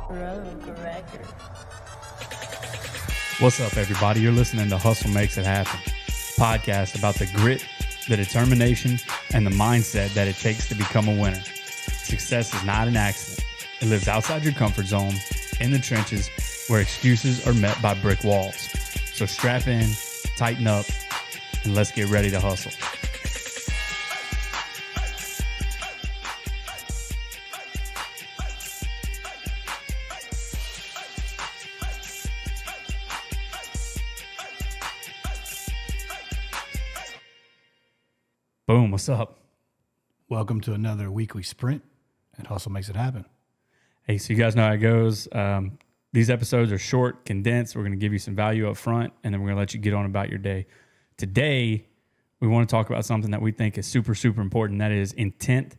Rogue Record. What's up, everybody? You're listening to Hustle Makes It Happen, podcast about the grit, the determination, and the mindset that it takes to become a winner. Success is not an accident. It lives outside your comfort zone, in the trenches, where excuses are met by brick walls. So strap in, tighten up, and let's get ready to hustle. Boom, what's up? Welcome to another weekly sprint at Hustle Makes It Happen. Hey, so you guys know how it goes. These episodes are short, condensed. We're going to give you some value up front, and then we're going to let you get on about your day. Today, we want to talk about something that we think is super, super important. That is intent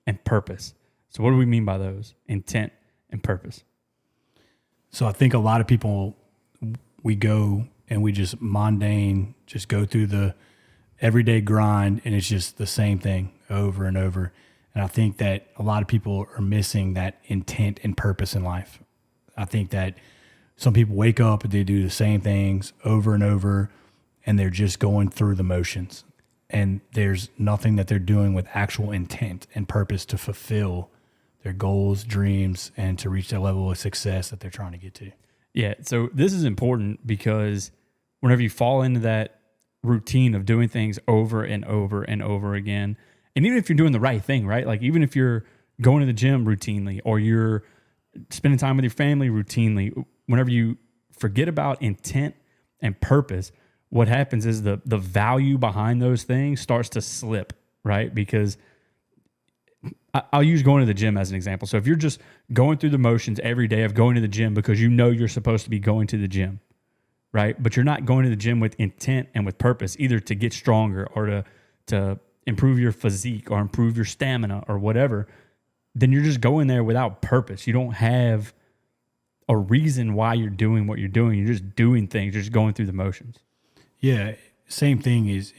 and purpose. So what do we mean by those? Intent and purpose. So I think a lot of people, we go and we just mundane, just go through the everyday grind, and it's just the same thing over and over. And I think that a lot of people are missing that intent and purpose in life. I think that some people wake up and they do the same things over and over, and they're just going through the motions. And there's nothing that they're doing with actual intent and purpose to fulfill their goals, dreams, and to reach that level of success that they're trying to get to. Yeah, so this is important because whenever you fall into that routine of doing things over and over and over again, and even if you're doing the right thing, right? Like even if you're going to the gym routinely or you're spending time with your family routinely, whenever you forget about intent and purpose, what happens is the value behind those things starts to slip, right? Because I'll use going to the gym as an example. So if you're just going through the motions every day of going to the gym because you know you're supposed to be going to the gym, right? But you're not going to the gym with intent and with purpose, either to get stronger or to improve your physique or improve your stamina or whatever, then you're just going there without purpose. You don't have a reason why you're doing what you're doing. You're just doing things. You're just going through the motions. Yeah, same thing is,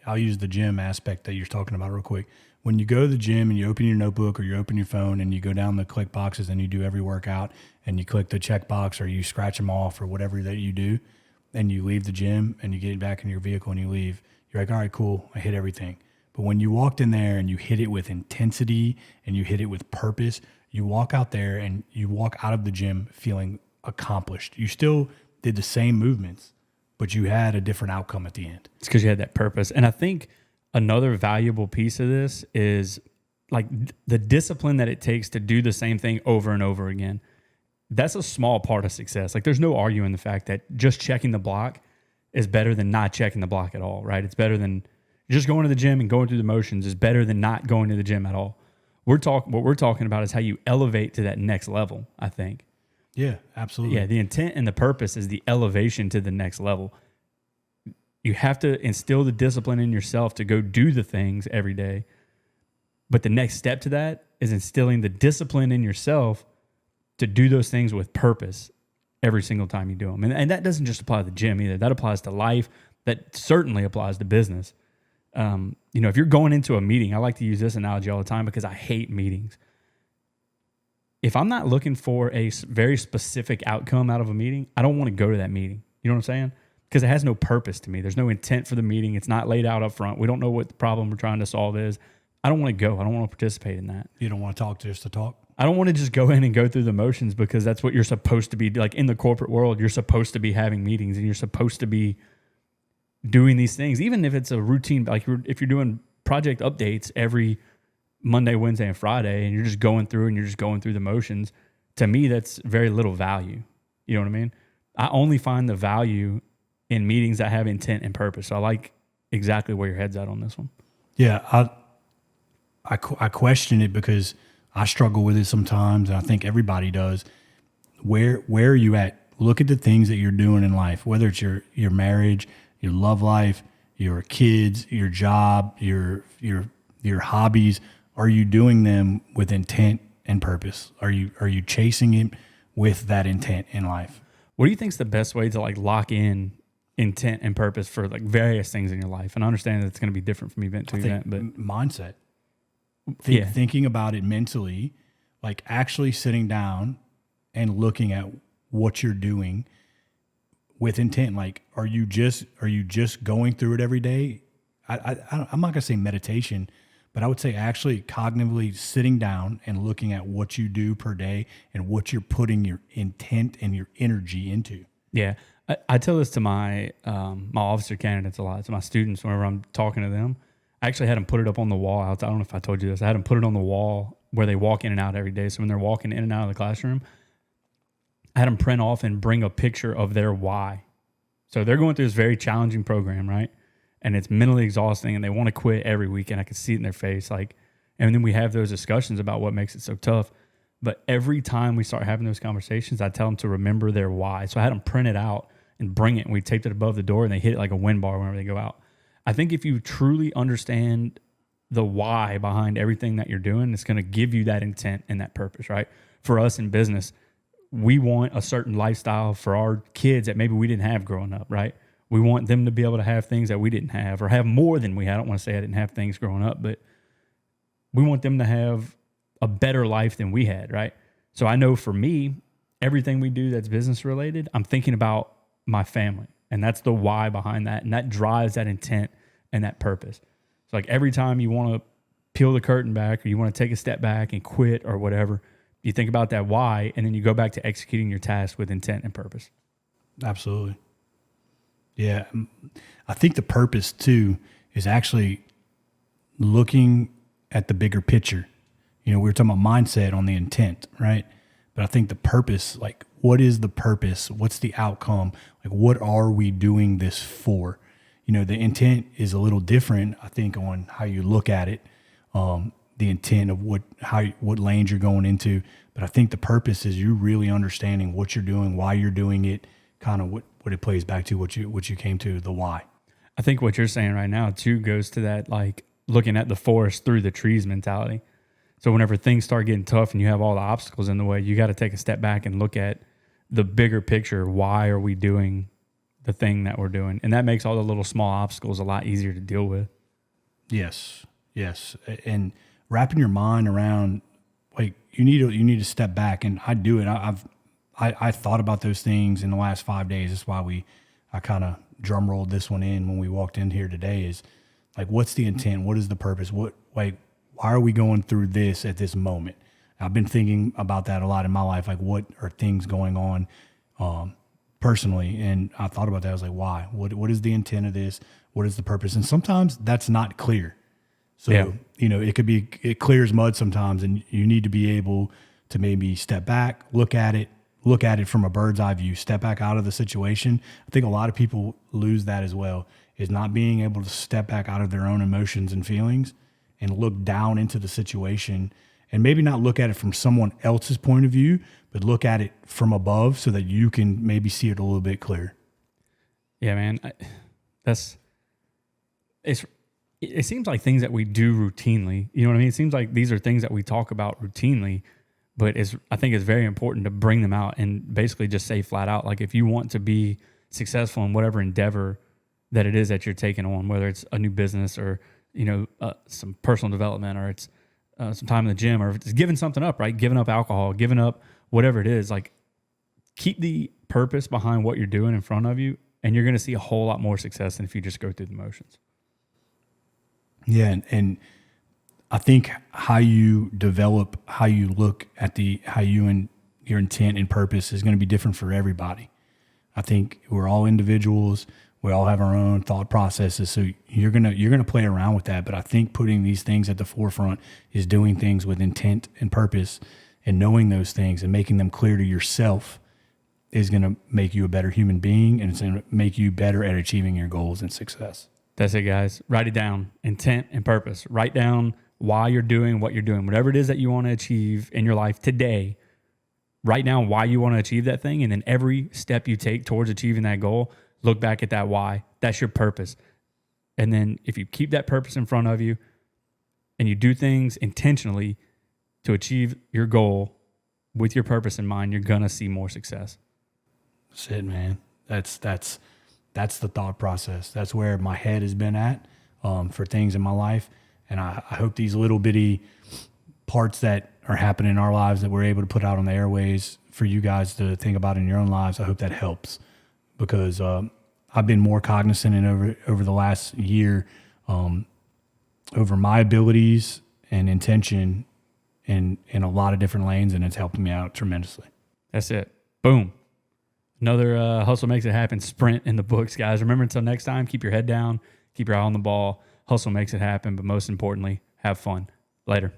I'll use the gym aspect that you're talking about real quick. When you go to the gym and you open your notebook or you open your phone and you go down the click boxes and you do every workout and you click the check box or you scratch them off or whatever that you do, and you leave the gym and you get back in your vehicle and you leave, you're like, all right, cool, I hit everything. But when you walked in there and you hit it with intensity and you hit it with purpose, you walk out there and you walk out of the gym feeling accomplished. You still did the same movements, but you had a different outcome at the end. It's because you had that purpose. And I think another valuable piece of this is like the discipline that it takes to do the same thing over and over again. That's a small part of success. Like there's no arguing the fact that just checking the block is better than not checking the block at all, right? It's better than just going to the gym and going through the motions is better than not going to the gym at all. What we're talking about is how you elevate to that next level, I think. Yeah, absolutely. Yeah, the intent and the purpose is the elevation to the next level. You have to instill the discipline in yourself to go do the things every day. But the next step to that is instilling the discipline in yourself to do those things with purpose every single time you do them. And that doesn't just apply to the gym either. That applies to life. That certainly applies to business. If you're going into a meeting, I like to use this analogy all the time because I hate meetings. If I'm not looking for a very specific outcome out of a meeting, I don't want to go to that meeting. You know what I'm saying? Because it has no purpose to me. There's no intent for the meeting. It's not laid out up front. We don't know what the problem we're trying to solve is. I don't want to go. I don't want to participate in that. You don't want to talk just to talk? I don't want to just go in and go through the motions because that's what you're supposed to be. Like in the corporate world, you're supposed to be having meetings and you're supposed to be doing these things. Even if it's a routine, like if you're doing project updates every Monday, Wednesday, and Friday, and you're just going through the motions, to me, that's very little value. You know what I mean? I only find the value in meetings that have intent and purpose. So I like exactly where your head's at on this one. Yeah, I question it because I struggle with it sometimes, and I think everybody does. Where are you at? Look at the things that you're doing in life, whether it's your marriage, your love life, your kids, your job, your hobbies. Are you doing them with intent and purpose? Are you chasing it with that intent in life? What do you think is the best way to like lock in intent and purpose for like various things in your life? And I understand that it's going to be different from event to event, but mindset. Thinking about it mentally, like actually sitting down and looking at what you're doing with intent. Like, are you just going through it every day? I'm not gonna say meditation, but I would say actually cognitively sitting down and looking at what you do per day and what you're putting your intent and your energy into. Yeah. I tell this to my my officer candidates a lot, to my students whenever I'm talking to them. I actually had them put it up on the wall. I don't know if I told you this. I had them put it on the wall where they walk in and out every day. So when they're walking in and out of the classroom, I had them print off and bring a picture of their why. So they're going through this very challenging program, right? And it's mentally exhausting and they want to quit every week. And I can see it in their face. Like, and then we have those discussions about what makes it so tough. But every time we start having those conversations, I tell them to remember their why. So I had them print it out and bring it, and we taped it above the door, and they hit it like a wind bar whenever they go out. I think if you truly understand the why behind everything that you're doing, it's going to give you that intent and that purpose, right? For us in business, we want a certain lifestyle for our kids that maybe we didn't have growing up, right? We want them to be able to have things that we didn't have or have more than we had. I don't want to say I didn't have things growing up, but we want them to have a better life than we had, right? So I know for me, everything we do that's business related, I'm thinking about my family. And that's the why behind that. And that drives that intent and that purpose. So like every time you want to peel the curtain back or you want to take a step back and quit or whatever, you think about that why, and then you go back to executing your task with intent and purpose. Absolutely. Yeah. I think the purpose too is actually looking at the bigger picture. You know, we were talking about mindset on the intent, right? But I think the purpose, like, what is the purpose? What's the outcome? Like, what are we doing this for? You know, the intent is a little different, I think, on how you look at it. The intent of what lanes you're going into. But I think the purpose is you really understanding what you're doing, why you're doing it, kind of what it plays back to, what you came to, the why. I think what you're saying right now too goes to that, like looking at the forest through the trees mentality. So whenever things start getting tough and you have all the obstacles in the way, you got to take a step back and look at the bigger picture. Why are we doing the thing that we're doing? And that makes all the little small obstacles a lot easier to deal with. Yes. And wrapping your mind around, like, you need to step back, and I do it. I thought about those things in the last 5 days. That's why I kind of drum rolled this one in when we walked in here today. Is like, what's the intent? What is the purpose? Why are we going through this at this moment? I've been thinking about that a lot in my life. Like, what are things going on personally? And I thought about that. I was like, why? What is the intent of this? What is the purpose? And sometimes that's not clear. So, yeah. You know, it clear as mud sometimes, and you need to be able to maybe step back, look at it from a bird's eye view, step back out of the situation. I think a lot of people lose that as well, is not being able to step back out of their own emotions and feelings and look down into the situation, and maybe not look at it from someone else's point of view, but look at it from above so that you can maybe see it a little bit clearer. Yeah, man. It seems like things that we do routinely, you know what I mean? It seems like these are things that we talk about routinely, but I think it's very important to bring them out and basically just say flat out, like, if you want to be successful in whatever endeavor that it is that you're taking on, whether it's a new business or, you know, some personal development, or it's some time in the gym, or if it's giving something up, right? Giving up alcohol, giving up whatever it is, like, keep the purpose behind what you're doing in front of you, and you're going to see a whole lot more success than if you just go through the motions. Yeah, and I think how you develop, how you look at how you and your intent and purpose is going to be different for everybody. I think we're all individuals. We all have our own thought processes, so you're gonna play around with that. But I think putting these things at the forefront is doing things with intent and purpose, and knowing those things and making them clear to yourself is going to make you a better human being, and it's going to make you better at achieving your goals and success. That's it, guys. Write it down. Intent and purpose. Write down why you're doing what you're doing. Whatever it is that you want to achieve in your life today, write down why you want to achieve that thing. And then every step you take towards achieving that goal, look back at that why. That's your purpose. And then if you keep that purpose in front of you and you do things intentionally to achieve your goal with your purpose in mind, you're going to see more success. That's it, man. That's the thought process. That's where my head has been at for things in my life. And I hope these little bitty parts that are happening in our lives that we're able to put out on the airways for you guys to think about in your own lives. I hope that helps, because I've been more cognizant and over the last year over my abilities and intention in a lot of different lanes, and it's helped me out tremendously. That's it. Boom. Another Hustle Makes It Happen sprint in the books, guys. Remember, until next time, keep your head down, keep your eye on the ball. Hustle makes it happen, but most importantly, have fun. Later.